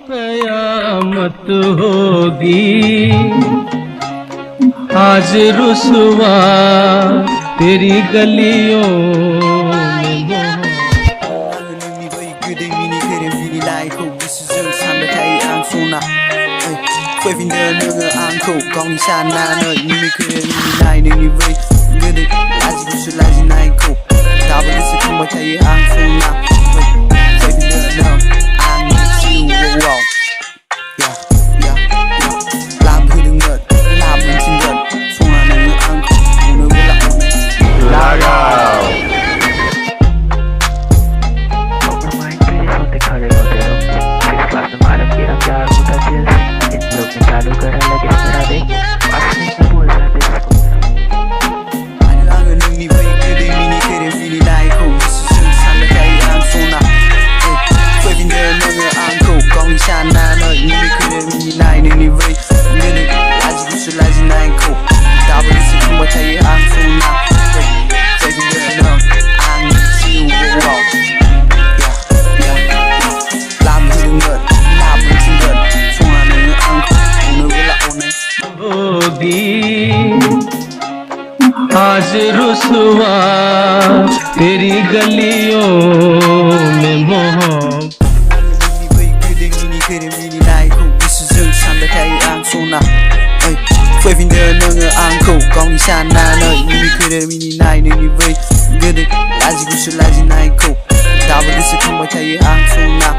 कयामत होगी आज रुसवा तेरी गलियों में quay phim đơn nương ăn khổ con đi xa na nơi nhưng mình cứ đến này nên như vậy cứ đi là gì cũng là gì này khổ tao vẫn sẽ không bao thấy ăn không nào quay phim đơn nương ăn siêu wow làm cứ đừng ngợt làm mình xin gần không là nương ăn khổ nương với lại la gao चालू करा लगेच करा दे असली की बोल जाते आणि अंग नंगी बाई कधी मिनी तेरे मिनी नाही को सुन सांग काही आम सोना कोई भी नंग आम को कौन शाना न मिनी कधी मिनी नाही नंगी बाई गले लाज गुस लाज नाही को दाबल से तुम बताइए आम सोना कोई भी नंग आम सिउ वाव làm hương ngợt làm mình xin gần xong là nương ăn होगी आज रुसवा तेरी गलियों में मोहब्बत quay phim đơn nương ăn khổ con đi xa na nơi nhưng mình cứ đơn mini này nên như vậy cứ đi là gì cũng là gì này khổ tao vẫn sẽ không bao thấy ăn không nào